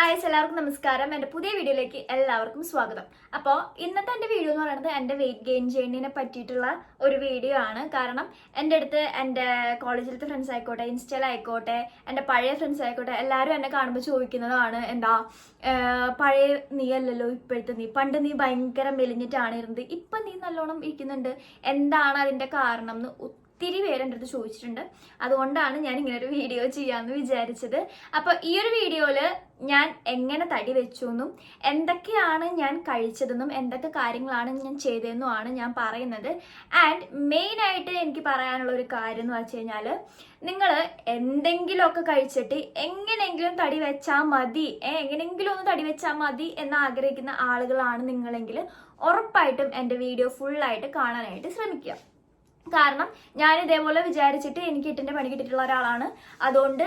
Guys, എല്ലാവർക്കും നമസ്കാരം. എൻ്റെ പുതിയ വീഡിയോയിലേക്ക് എല്ലാവർക്കും സ്വാഗതം. അപ്പോൾ ഇന്നത്തെ എൻ്റെ വീഡിയോ എന്ന് പറയുന്നത് എൻ്റെ വെയിറ്റ് ഗെയിൻ ജേർണിനെ പറ്റിയിട്ടുള്ള ഒരു വീഡിയോ ആണ്. കാരണം എൻ്റെ അടുത്ത് എൻ്റെ കോളേജിലത്തെ ഫ്രണ്ട്സ് ആയിക്കോട്ടെ, ഇൻസ്റ്റയിലായിക്കോട്ടെ, എൻ്റെ പഴയ ഫ്രണ്ട്സ് ആയിക്കോട്ടെ, എല്ലാവരും എന്നെ കാണുമ്പോൾ ചോദിക്കുന്നതാണ്, എന്താ പഴയ നീ അല്ലല്ലോ ഇപ്പോഴത്തെ നീ, പണ്ട് നീ ഭയങ്കര മെലിഞ്ഞിട്ടാണ് ഇരുന്നത്, ഇപ്പം നീ നല്ലോണം ഇരിക്കുന്നുണ്ട്, എന്താണ് അതിൻ്റെ കാരണം എന്ന് ഒത്തിരി പേര് എൻ്റെ അടുത്ത് ചോദിച്ചിട്ടുണ്ട്. അതുകൊണ്ടാണ് ഞാൻ ഇങ്ങനെ ഒരു വീഡിയോ ചെയ്യാമെന്ന് വിചാരിച്ചത്. അപ്പോൾ ഈ ഒരു വീഡിയോയിൽ ഞാൻ എങ്ങനെ തടി വെച്ചു എന്നും എന്തൊക്കെയാണ് ഞാൻ കഴിച്ചതെന്നും എന്തൊക്കെ കാര്യങ്ങളാണ് ഞാൻ ചെയ്തതെന്നുമാണ് ഞാൻ പറയുന്നത്. ആൻഡ് മെയിനായിട്ട് എനിക്ക് പറയാനുള്ള ഒരു കാര്യം എന്ന് വെച്ച് കഴിഞ്ഞാൽ, നിങ്ങൾ എന്തെങ്കിലുമൊക്കെ കഴിച്ചിട്ട് എങ്ങനെയെങ്കിലും തടി വെച്ചാൽ മതി, എങ്ങനെയെങ്കിലും ഒന്ന് തടി വെച്ചാൽ മതി എന്ന് ആഗ്രഹിക്കുന്ന ആളുകളാണ് നിങ്ങളെങ്കിൽ ഉറപ്പായിട്ടും എൻ്റെ വീഡിയോ ഫുള്ളായിട്ട് കാണാനായിട്ട് ശ്രമിക്കുക. കാരണം ഞാൻ ഇതേപോലെ വിചാരിച്ചിട്ട് എനിക്ക് ഇട്ടിൻ്റെ പണി കിട്ടിയിട്ടുള്ള ഒരാളാണ്. അതുകൊണ്ട്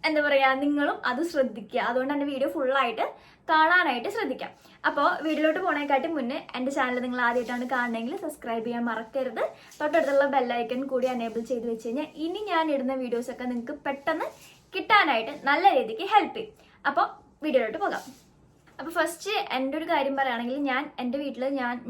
എന്താ പറയുക, നിങ്ങളും അത് ശ്രദ്ധിക്കുക. അതുകൊണ്ട് എൻ്റെ വീഡിയോ ഫുള്ളായിട്ട് കാണാനായിട്ട് ശ്രദ്ധിക്കാം. അപ്പോൾ വീഡിയോയിലോട്ട് പോണേക്കാട്ടി മുന്നേ എൻ്റെ ചാനൽ നിങ്ങൾ ആദ്യമായിട്ടാണ് കാണണമെങ്കിൽ സബ്സ്ക്രൈബ് ചെയ്യാൻ മറക്കരുത്. തൊട്ടടുത്തുള്ള ബെല്ലൈക്കൺ കൂടി എനേബിൾ ചെയ്ത് വെച്ച് കഴിഞ്ഞാൽ ഇനി ഞാൻ ഇടുന്ന വീഡിയോസൊക്കെ നിങ്ങൾക്ക് പെട്ടെന്ന് കിട്ടാനായിട്ട് നല്ല രീതിക്ക് ഹെൽപ്പ് ചെയ്യും. അപ്പോൾ വീഡിയോയിലോട്ട് പോകാം. അപ്പോൾ ഫസ്റ്റ് എൻ്റെ ഒരു കാര്യം പറയുകയാണെങ്കിൽ, ഞാൻ എൻ്റെ വീട്ടിൽ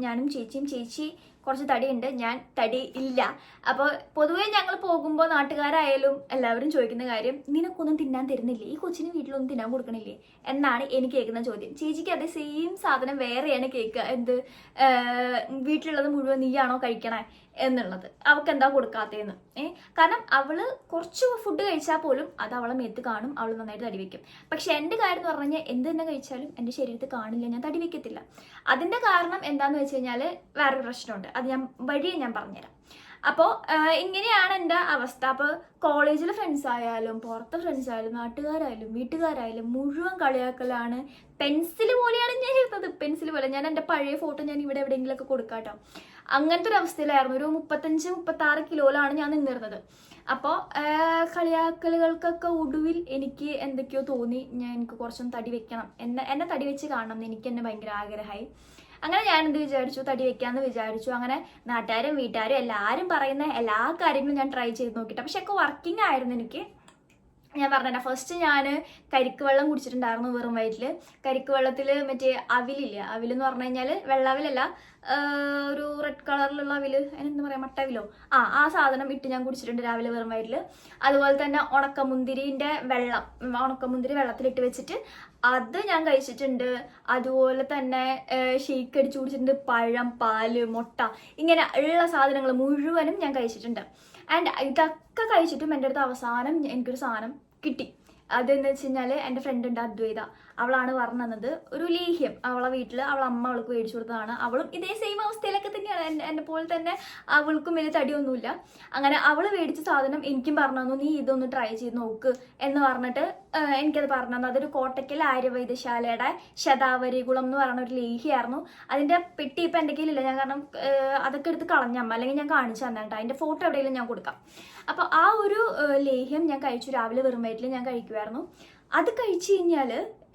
ഞാനും ചേച്ചി കുറച്ച് തടിയുണ്ട്, ഞാൻ തടി ഇല്ല. അപ്പോൾ പൊതുവേ ഞങ്ങൾ പോകുമ്പോൾ നാട്ടുകാരായാലും എല്ലാവരും ചോദിക്കുന്ന കാര്യം, നിനക്കൊന്നും തിന്നാൻ തരുന്നില്ലേ, ഈ കൊച്ചിന് വീട്ടിലൊന്നും തിന്നാൻ കൊടുക്കണില്ലേ എന്നാണ് എനിക്ക് കേൾക്കുന്ന ചോദ്യം. ചേച്ചിക്ക് അതേ സെയിം സാധനം വേറെയാണ് കേൾക്കുക, എന്ത് വീട്ടിലുള്ളത് മുഴുവൻ നീയാണോ കഴിക്കണേ എന്നുള്ളത്, അവൾക്ക് എന്താ കൊടുക്കാത്തതെന്ന്. കാരണം അവള് കുറച്ച് ഫുഡ് കഴിച്ചാൽ പോലും അത് അവളെ മേത്ത് കാണും, അവൾ നന്നായിട്ട് തടി വെക്കും. പക്ഷെ എൻ്റെ കാര്യം എന്ന് പറഞ്ഞു കഴിഞ്ഞാൽ, എന്ത് തന്നെ കഴിച്ചാലും എൻ്റെ ശരീരത്തിൽ കാണില്ല, ഞാൻ തടി വെക്കത്തില്ല. അതിൻ്റെ കാരണം എന്താണെന്ന് വെച്ച് കഴിഞ്ഞാൽ വേറൊരു പ്രശ്നമുണ്ട്, അത് ഞാൻ വഴിയെ ഞാൻ പറഞ്ഞുതരാം. അപ്പോൾ ഇങ്ങനെയാണ് എൻ്റെ അവസ്ഥ. അപ്പോൾ കോളേജിലെ ഫ്രണ്ട്സ് ആയാലും പുറത്തെ ഫ്രണ്ട്സ് ആയാലും നാട്ടുകാരായാലും വീട്ടുകാരായാലും മുഴുവൻ കളിയാക്കലാണ്. പെൻസിൽ പോലെയാണ് ഞാൻ ഇരുന്നത്, പെൻസിൽ പോലെ. ഞാൻ എൻ്റെ പഴയ ഫോട്ടോ ഞാൻ ഇവിടെ എവിടെയെങ്കിലുമൊക്കെ കൊടുക്കാട്ടോ. അങ്ങനത്തെ ഒരു അവസ്ഥയിലായിരുന്നു. ഒരു 35-36 കിലോയിലാണ് ഞാൻ നിന്നിരുന്നത്. അപ്പോൾ കളിയാക്കലുകൾക്കൊക്കെ ഒടുവിൽ എനിക്ക് എന്തൊക്കെയോ തോന്നി, എനിക്ക് കുറച്ചൊന്നും തടി വെക്കണം, എന്നെ തടി വെച്ച് കാണണം എന്ന് എനിക്ക് തന്നെ ഭയങ്കര ആഗ്രഹമായി. അങ്ങനെ ഞാൻ എന്ത് വിചാരിച്ചു, തടി വെക്കാമെന്ന് വിചാരിച്ചു. അങ്ങനെ നാട്ടുകാരും വീട്ടുകാരും എല്ലാവരും പറയുന്ന എല്ലാ കാര്യങ്ങളും ഞാൻ ട്രൈ ചെയ്ത് നോക്കിയിട്ട്, പക്ഷെ ഒക്കെ വർക്കിംഗ് ആയിരുന്നു എനിക്ക്. ഞാൻ പറഞ്ഞ ഫസ്റ്റ് ഞാൻ കരിക്ക് വെള്ളം കുടിച്ചിട്ടുണ്ടായിരുന്നു വെറും വയറ്റിൽ. കരിക്ക് വെള്ളത്തിൽ മറ്റേ അവിലില്ല, അവിലെന്ന് പറഞ്ഞു കഴിഞ്ഞാൽ വെള്ളാവിലല്ല, ഒരു റെഡ് കളറിലുള്ള അവില്, അതിനെന്താ പറയുക, മട്ടവിലോ, ആ സാധനം ഇട്ട് ഞാൻ കുടിച്ചിട്ടുണ്ട് രാവിലെ വെറും വയറ്റിൽ. അതുപോലെ തന്നെ ഉണക്കമുന്തിരിൻ്റെ വെള്ളം, ഉണക്കമുന്തിരി വെള്ളത്തിലിട്ട് വെച്ചിട്ട് അത് ഞാൻ കഴിച്ചിട്ടുണ്ട്. അതുപോലെ തന്നെ ഷെയ്ക്ക് അടിച്ച് കുടിച്ചിട്ടുണ്ട്. പഴം, പാല്, മുട്ട, ഇങ്ങനെ ഉള്ള സാധനങ്ങൾ മുഴുവനും ഞാൻ കഴിച്ചിട്ടുണ്ട്. ആൻഡ് ഇതൊക്കെ കഴിച്ചിട്ടും എൻ്റെ അടുത്ത് അവസാനം എനിക്കൊരു സാധനം കിട്ടി. അതെന്ന് വെച്ച് കഴിഞ്ഞാൽ, എൻ്റെ ഫ്രണ്ട് ഉണ്ട് അദ്വൈത, അവളാണ് പറഞ്ഞു തന്നത് ഒരു ലേഹ്യം. അവളെ വീട്ടിൽ അമ്മ അവൾക്ക് മേടിച്ചു കൊടുത്തതാണ്. അവളും ഇതേ സെയിം അവസ്ഥയിലൊക്കെ തന്നെയാണ്, എന്നെ പോലെ തന്നെ. അവൾക്കും വലിയ തടിയൊന്നുമില്ല. അങ്ങനെ അവൾ മേടിച്ച സാധനം എനിക്കും പറഞ്ഞു തന്നു, നീ ഇതൊന്ന് ട്രൈ ചെയ്ത് നോക്ക് എന്ന് പറഞ്ഞിട്ട് എനിക്കത് പറഞ്ഞു തന്നു. അതൊരു കോട്ടയ്ക്കൽ ആര്യവൈദ്യശാലയുടെ ശതാവരികുളം എന്ന് പറയുന്ന ഒരു ലേഹ്യമായിരുന്നു. അതിൻ്റെ പെട്ടി ഇപ്പം എൻ്റെ കയ്യിലില്ല, ഞാൻ കാരണം അതൊക്കെ എടുത്ത് കളഞ്ഞമ്മ, അല്ലെങ്കിൽ ഞാൻ കാണിച്ചു തന്നിട്ട് അതിൻ്റെ ഫോട്ടോ എവിടെയെങ്കിലും ഞാൻ കൊടുക്കാം. അപ്പോൾ ആ ഒരു ലേഹ്യം ഞാൻ കഴിച്ചു, രാവിലെ വെറും വയറ്റിൽ ഞാൻ കഴിക്കുമായിരുന്നു. അത് കഴിച്ചു കഴിഞ്ഞാൽ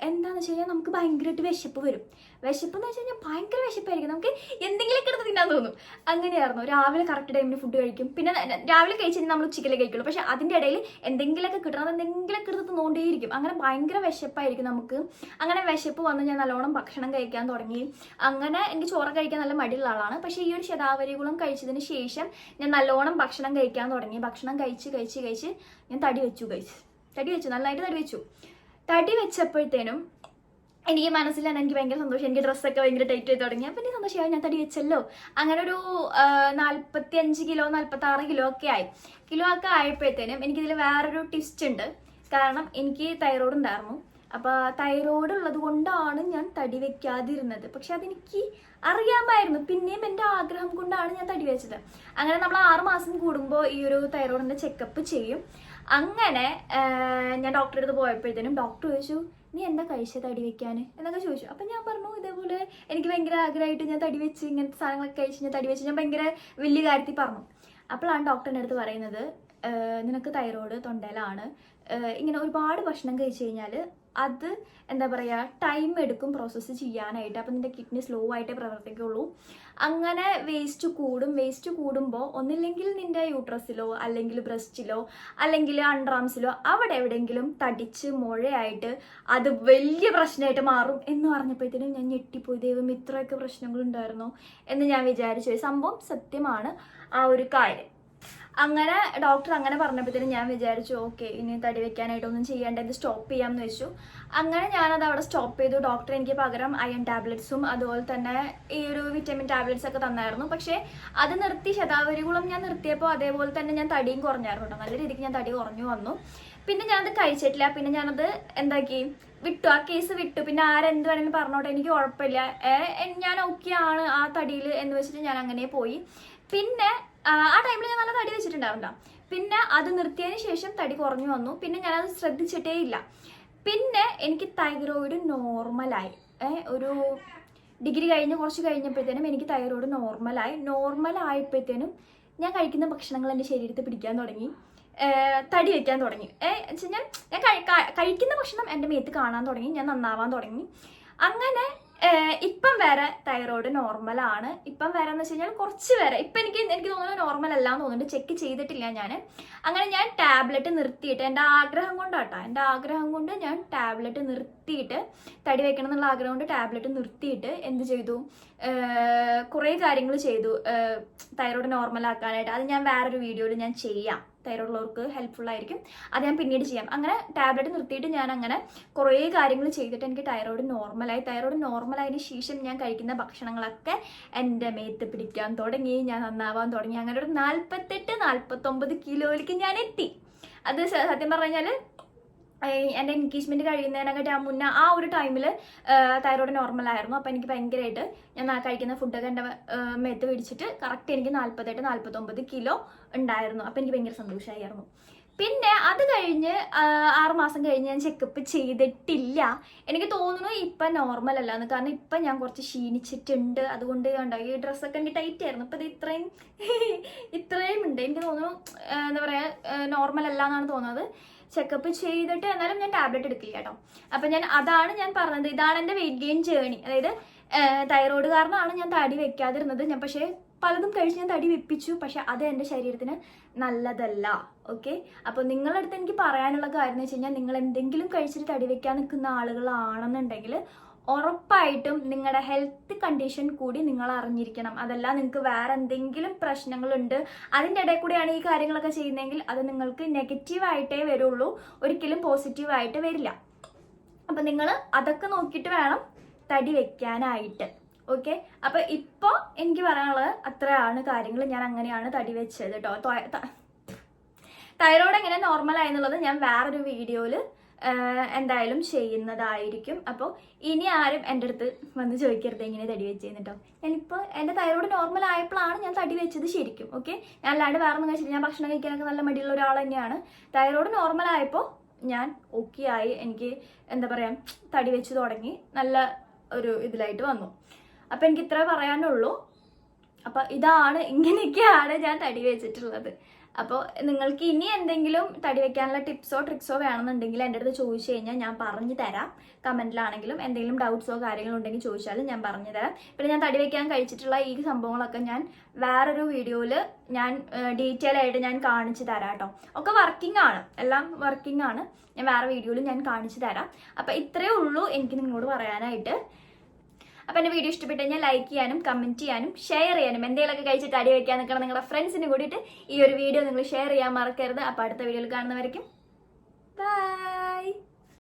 എന്താണെന്ന് വെച്ച് കഴിഞ്ഞാൽ നമുക്ക് ഭയങ്കരമായിട്ട് വിശപ്പ് വരും. വിശപ്പ് എന്ന് വെച്ച് കഴിഞ്ഞാൽ ഭയങ്കര വിശപ്പായിരിക്കും, നമുക്ക് എന്തെങ്കിലുമൊക്കെ എടുത്ത് തിന്നാൻ തോന്നും. അങ്ങനെയായിരുന്നു. രാവിലെ കറക്റ്റ് ടൈമിന് ഫുഡ് കഴിക്കും. പിന്നെ രാവിലെ കഴിച്ച് കഴിഞ്ഞാൽ നമ്മൾ ഉച്ചയ്ക്കല്ലേ കഴിക്കുള്ളൂ. പക്ഷെ അതിൻ്റെ ഇടയിൽ എന്തെങ്കിലുമൊക്കെ കിട്ടണം, എന്തെങ്കിലുമൊക്കെ എടുത്ത് തിന്നുകൊണ്ടേയിരിക്കും. അങ്ങനെ ഭയങ്കര വിശപ്പായിരിക്കും നമുക്ക്. അങ്ങനെ വിശപ്പ് വന്ന് ഞാൻ നല്ലോണം ഭക്ഷണം കഴിക്കാൻ തുടങ്ങി. അങ്ങനെ എനിക്ക് ചോറ് കഴിക്കാൻ നല്ല മടിയുള്ള ആളാണ്. പക്ഷേ ഈ ഒരു ശതാവരികുളം കഴിച്ചതിന് ശേഷം ഞാൻ നല്ലോണം ഭക്ഷണം കഴിക്കാൻ തുടങ്ങി. ഭക്ഷണം കഴിച്ച് ഞാൻ തടി വെച്ചു, നല്ലതായിട്ട് തടി വെച്ചപ്പോഴത്തേനും എനിക്ക് മനസ്സിൽ തന്നെ എനിക്ക് ഭയങ്കര സന്തോഷം. എനിക്ക് ഡ്രസ്സൊക്കെ ഭയങ്കര ടൈറ്റ് ചെയ്ത് തുടങ്ങി. അപ്പം എനിക്ക് സന്തോഷമായി, ഞാൻ തടി വെച്ചല്ലോ. അങ്ങനെ ഒരു 45 കിലോ 46 കിലോ ഒക്കെ ആയപ്പോഴത്തേനും എനിക്കിതിൽ വേറൊരു ട്വിസ്റ്റ് ഉണ്ട്. കാരണം എനിക്ക് തൈറോയ്ഡ് ഉണ്ടായിരുന്നു. അപ്പോൾ തൈറോയ്ഡ് ഉള്ളത് കൊണ്ടാണ് ഞാൻ തടി വെക്കാതിരുന്നത്. പക്ഷെ അതെനിക്ക് അറിയാമായിരുന്നു. പിന്നെയും എൻ്റെ ആഗ്രഹം കൊണ്ടാണ് ഞാൻ തടി വെച്ചത്. അങ്ങനെ നമ്മൾ 6 മാസം കൂടുമ്പോൾ ഈ ഒരു തൈറോയിഡിൻ്റെ ചെക്കപ്പ് ചെയ്യും. അങ്ങനെ ഞാൻ ഡോക്ടറെ അടുത്ത് പോയപ്പോഴത്തേനും ഡോക്ടർ ചോദിച്ചു, നീ എന്താ കഴിച്ചത് തടി വെക്കാൻ എന്നൊക്കെ ചോദിച്ചു. അപ്പം ഞാൻ പറഞ്ഞു, ഇതേപോലെ എനിക്ക് ഭയങ്കര ആഗ്രഹമായിട്ട് ഞാൻ തടി വെച്ച്, ഇങ്ങനത്തെ സാധനങ്ങളൊക്കെ കഴിച്ച് ഞാൻ തടി വെച്ച്, ഞാൻ ഭയങ്കര വലിയ കാര്യത്തിൽ പറഞ്ഞു. അപ്പോഴാണ് ഡോക്ടറിൻ്റെ അടുത്ത് പറയുന്നത്, നിനക്ക് തൈറോയ്ഡ് തൊണ്ടയിലാണ്, ഇങ്ങനെ ഒരുപാട് ഭക്ഷണം കഴിച്ചു കഴിഞ്ഞാൽ അത് എന്താ പറയുക ടൈം എടുക്കും പ്രോസസ്സ് ചെയ്യാനായിട്ട്. അപ്പം നിൻ്റെ കിഡ്നി സ്ലോ ആയിട്ടേ പ്രവർത്തിക്കുള്ളൂ. അങ്ങനെ വേസ്റ്റ് കൂടുമ്പോൾ ഒന്നില്ലെങ്കിൽ നിൻ്റെ യൂട്രസിലോ അല്ലെങ്കിൽ ബ്രസ്റ്റിലോ അല്ലെങ്കിൽ അണ്ടർആംസിലോ അവിടെ എവിടെയെങ്കിലും തടിച്ച് മുഴയായിട്ട് അത് വലിയ പ്രശ്നമായിട്ട് മാറും എന്ന് പറഞ്ഞപ്പോഴത്തേനും ഞാൻ ഞെട്ടിപ്പോയി. ദൈവം ഇത്രയൊക്കെ പ്രശ്നങ്ങളുണ്ടായിരുന്നോ എന്ന് ഞാൻ വിചാരിച്ചു. സംഭവം സത്യമാണ് ആ ഒരു കാര്യം. അങ്ങനെ ഡോക്ടർ അങ്ങനെ പറഞ്ഞപ്പോഴത്തേനും ഞാൻ വിചാരിച്ചു ഓക്കെ ഇനി തടി വെക്കാനായിട്ടൊന്നും ചെയ്യേണ്ട, ഇത് സ്റ്റോപ്പ് ചെയ്യാമെന്ന് വെച്ചു. അങ്ങനെ ഞാനത് അവിടെ സ്റ്റോപ്പ് ചെയ്തു. ഡോക്ടർ എനിക്ക് പകരം അയൺ ടാബ്ലറ്റ്സും അതുപോലെ തന്നെ ഈ ഒരു വിറ്റമിൻ ടാബ്ലറ്റ്സ് ഒക്കെ തന്നായിരുന്നു. പക്ഷേ അത് നിർത്തി, ശതാവരികുളം ഞാൻ നിർത്തിയപ്പോൾ അതേപോലെ തന്നെ ഞാൻ തടിയും കുറഞ്ഞായിരുന്നു കേട്ടോ. നല്ല രീതിക്ക് ഞാൻ തടി കുറഞ്ഞു വന്നു. പിന്നെ ഞാനത് കഴിച്ചിട്ടില്ല. പിന്നെ ഞാനത് എന്താക്കി വിട്ടു, ആ കേസ് വിട്ടു. പിന്നെ ആരെന്ത് വേണമെങ്കിലും പറഞ്ഞോട്ടെ, എനിക്ക് കുഴപ്പമില്ല, ഞാൻ ഓക്കെ ആണ് ആ തടിയിൽ എന്ന് വെച്ചിട്ട് ഞാൻ അങ്ങനെ പോയി. പിന്നെ ആ ടൈമിൽ ഞാൻ നല്ല തടി വെച്ചിട്ടുണ്ടാവില്ല. പിന്നെ അത് നിർത്തിയതിന് ശേഷം തടി കുറഞ്ഞു വന്നു. പിന്നെ ഞാനത് ശ്രദ്ധിച്ചിട്ടേ ഇല്ല. പിന്നെ എനിക്ക് തൈറോയിഡ് നോർമലായി. ഒരു ഡിഗ്രി കഴിഞ്ഞ് കുറച്ച് കഴിഞ്ഞപ്പോഴത്തേനും എനിക്ക് തൈറോയിഡ് നോർമലായപ്പോഴത്തേനും ഞാൻ കഴിക്കുന്ന ഭക്ഷണങ്ങൾ എൻ്റെ ശരീരത്തിൽ പിടിക്കാൻ തുടങ്ങി, തടി വെക്കാൻ തുടങ്ങി. വെച്ച് കഴിഞ്ഞാൽ ഞാൻ കഴിക്കുന്ന ഭക്ഷണം എൻ്റെ മേത്ത് കാണാൻ തുടങ്ങി, ഞാൻ നന്നാവാൻ തുടങ്ങി. അങ്ങനെ ഇപ്പം വരെ തൈറോയിഡ് നോർമലാണ്. ഇപ്പം വരെ എന്ന് വെച്ച് കഴിഞ്ഞാൽ കുറച്ച് വരെ ഇപ്പം എനിക്ക് തോന്നുന്നു നോർമൽ അല്ല എന്ന് തോന്നുന്നുണ്ട്. ചെക്ക് ചെയ്തിട്ടില്ല ഞാൻ. അങ്ങനെ ഞാൻ ടാബ്ലറ്റ് നിർത്തിയിട്ട് എൻ്റെ ആഗ്രഹം കൊണ്ട് ഞാൻ ടാബ്ലറ്റ് നിർത്തിയിട്ട് തടി വെക്കണം എന്നുള്ള ആഗ്രഹം കൊണ്ട് ടാബ്ലറ്റ് നിർത്തിയിട്ട് എന്ത് ചെയ്തു, കുറേ കാര്യങ്ങൾ ചെയ്തു തൈറോയിഡ് നോർമലാക്കാനായിട്ട്. അത് ഞാൻ വേറൊരു വീഡിയോയിൽ ഞാൻ ചെയ്യാം, തൈറോയിഡ് ഉള്ളവർക്ക് ഹെൽപ്ഫുൾ ആയിരിക്കും, അത് ഞാൻ പിന്നീട് ചെയ്യാം. അങ്ങനെ ടാബ്ലറ്റ് നിർത്തിയിട്ട് ഞാൻ അങ്ങനെ കുറേ കാര്യങ്ങൾ ചെയ്തിട്ട് എനിക്ക് തൈറോയിഡ് നോർമലായി. തൈറോയിഡ് നോർമലായതിന് ശേഷം ഞാൻ കഴിക്കുന്ന ഭക്ഷണങ്ങളൊക്കെ എൻ്റെ മേത്ത് പിടിക്കാൻ തുടങ്ങി, ഞാൻ നന്നാവാൻ തുടങ്ങി. അങ്ങനെ ഒരു 48-49 കിലോയിലേക്ക് ഞാൻ എത്തി. അത് സത്യം പറഞ്ഞു കഴിഞ്ഞാൽ എൻ്റെ എൻഗേജ്മെൻറ്റ് കഴിയുന്നതിനൊക്കെ മുന്നേ ആ ഒരു ടൈമിൽ തൈറോയിഡ് നോർമലായിരുന്നു. അപ്പോൾ എനിക്ക് ഭയങ്കരമായിട്ട് ഞാൻ കഴിക്കുന്ന ഫുഡൊക്കെ എൻ്റെ മേത്ത് പിടിച്ചിട്ട് കറക്റ്റ് എനിക്ക് 48-49 കിലോ ഉണ്ടായിരുന്നു. അപ്പോൾ എനിക്ക് ഭയങ്കര സന്തോഷമായിരുന്നു. പിന്നെ അത് കഴിഞ്ഞ് 6 മാസം കഴിഞ്ഞ് ഞാൻ ചെക്കപ്പ് ചെയ്തിട്ടില്ല. എനിക്ക് തോന്നുന്നു ഇപ്പം നോർമൽ അല്ലാന്ന്. കാരണം ഇപ്പം ഞാൻ കുറച്ച് ക്ഷീണിച്ചിട്ടുണ്ട്. അതുകൊണ്ട് ഈ ഡ്രസ്സൊക്കെ എനിക്ക് ടൈറ്റ് ആയിരുന്നു. ഇപ്പം ഇത് ഇത്രയും ഉണ്ട്. എനിക്ക് തോന്നുന്നു എന്താ പറയുക നോർമൽ അല്ല എന്നാണ് തോന്നുന്നത്. ചെക്കപ്പ് ചെയ്തിട്ട് എന്നാലും ഞാൻ ടാബ്ലറ്റ് എടുക്കില്ല കേട്ടോ. അപ്പം അതാണ് ഞാൻ പറഞ്ഞത്, ഇതാണ് എൻ്റെ വെയിറ്റ് ഗെയിൻ ജേണി. അതായത് തൈറോയിഡ് കാരണമാണ് ഞാൻ തടി വെക്കാതിരുന്നത്. ഞാൻ പക്ഷേ പലതും കഴിച്ച് ഞാൻ തടി വെപ്പിച്ചു. പക്ഷെ അത് എൻ്റെ ശരീരത്തിന് നല്ലതല്ല. ഓക്കെ, അപ്പോൾ നിങ്ങളുടെ അടുത്ത് എനിക്ക് പറയാനുള്ള കാര്യം എന്ന് വെച്ച് കഴിഞ്ഞാൽ, നിങ്ങൾ എന്തെങ്കിലും കഴിച്ചിട്ട് തടി വെക്കാൻ നിൽക്കുന്ന ആളുകളാണെന്നുണ്ടെങ്കിൽ ഉറപ്പായിട്ടും നിങ്ങളുടെ ഹെൽത്ത് കണ്ടീഷൻ കൂടി നിങ്ങൾ അറിഞ്ഞിരിക്കണം. അതല്ല നിങ്ങൾക്ക് വേറെ എന്തെങ്കിലും പ്രശ്നങ്ങളുണ്ട് അതിൻ്റെ ഇടയിൽ കൂടെയാണ് ഈ കാര്യങ്ങളൊക്കെ ചെയ്യുന്നതെങ്കിൽ അത് നിങ്ങൾക്ക് നെഗറ്റീവായിട്ടേ വരുള്ളൂ, ഒരിക്കലും പോസിറ്റീവായിട്ട് വരില്ല. അപ്പം നിങ്ങൾ അതൊക്കെ നോക്കിയിട്ട് വേണം തടി വെക്കാനായിട്ട്. ഓക്കെ, അപ്പം ഇപ്പോൾ എനിക്ക് പറയാനുള്ളത് അത്രയാണ് കാര്യങ്ങൾ. ഞാൻ അങ്ങനെയാണ് തടി വെച്ചത് കേട്ടോ. തൈറോയ്ഡ് എങ്ങനെ നോർമലായി എന്നുള്ളത് ഞാൻ വേറൊരു വീഡിയോയിൽ എന്തായാലും ചെയ്യുന്നതായിരിക്കും. അപ്പോൾ ഇനി ആരും എൻ്റെ അടുത്ത് വന്ന് ചോദിക്കരുത് എങ്ങനെ തടി വെച്ചേന്ന് കേട്ടോ. ഞാനിപ്പോൾ എൻ്റെ തൈറോയ്ഡ് നോർമൽ ആയപ്പോഴാണ് ഞാൻ തടി വെച്ചത് ശരിക്കും. ഓക്കെ, ഞാൻ അല്ലാണ്ട് വേറെ ഒന്നും കഴിച്ചില്ല. ഞാൻ ഭക്ഷണം കഴിക്കാനൊക്കെ നല്ല മടിയുള്ള ഒരാൾ തന്നെയാണ്. തൈറോയ്ഡ് നോർമൽ ആയപ്പോൾ ഞാൻ ഓക്കെ ആയി. എനിക്ക് എന്താ പറയുക തടി വെച്ച് തുടങ്ങി, നല്ല ഒരു ഇതിലായിട്ട് വന്നു. അപ്പം എനിക്ക് ഇത്ര പറയാനുള്ളൂ. അപ്പം ഇങ്ങനെയൊക്കെയാണ് ഞാൻ തടി വെച്ചിട്ടുള്ളത്. അപ്പോൾ നിങ്ങൾക്ക് ഇനി എന്തെങ്കിലും തടി വെക്കാനുള്ള ടിപ്സോ ട്രിക്സോ വേണമെന്നുണ്ടെങ്കിൽ എൻ്റെ അടുത്ത് ചോദിച്ചു കഴിഞ്ഞാൽ ഞാൻ പറഞ്ഞു തരാം. കമൻറ്റിലാണെങ്കിലും എന്തെങ്കിലും ഡൗട്ട്സോ കാര്യങ്ങളോ ഉണ്ടെങ്കിൽ ചോദിച്ചാലും ഞാൻ പറഞ്ഞു തരാം. പിന്നെ ഞാൻ തടി വെക്കാൻ കഴിച്ചിട്ടുള്ള ഈ സംഭവങ്ങളൊക്കെ ഞാൻ വേറൊരു വീഡിയോയിൽ ഞാൻ ഡീറ്റെയിൽ ആയിട്ട് ഞാൻ കാണിച്ചു തരാം കേട്ടോ. ഒക്കെ വർക്കിംഗ് ആണ്, എല്ലാം വർക്കിംഗ് ആണ്. ഞാൻ വേറെ വീഡിയോയിൽ ഞാൻ കാണിച്ചു തരാം. അപ്പം ഇത്രയേ ഉള്ളൂ എനിക്ക് നിങ്ങളോട് പറയാനായിട്ട്. അപ്പം എൻ്റെ വീഡിയോ ഇഷ്ടപ്പെട്ട് കഴിഞ്ഞാൽ ലൈക്ക് ചെയ്യാനും കമൻറ്റ് ചെയ്യാനും ഷെയർ ചെയ്യാനും, എന്തെങ്കിലുമൊക്കെ കഴിച്ചിട്ട് അടി വയ്ക്കാൻ നിൽക്കണം നിങ്ങളുടെ ഫ്രണ്ട്സിന് കൂടിയിട്ട് ഈ ഒരു വീഡിയോ നിങ്ങൾ ഷെയർ ചെയ്യാൻ മറക്കരുത്. അപ്പോൾ അടുത്ത വീഡിയോയിൽ കാണുന്നവരേക്കും ബൈ.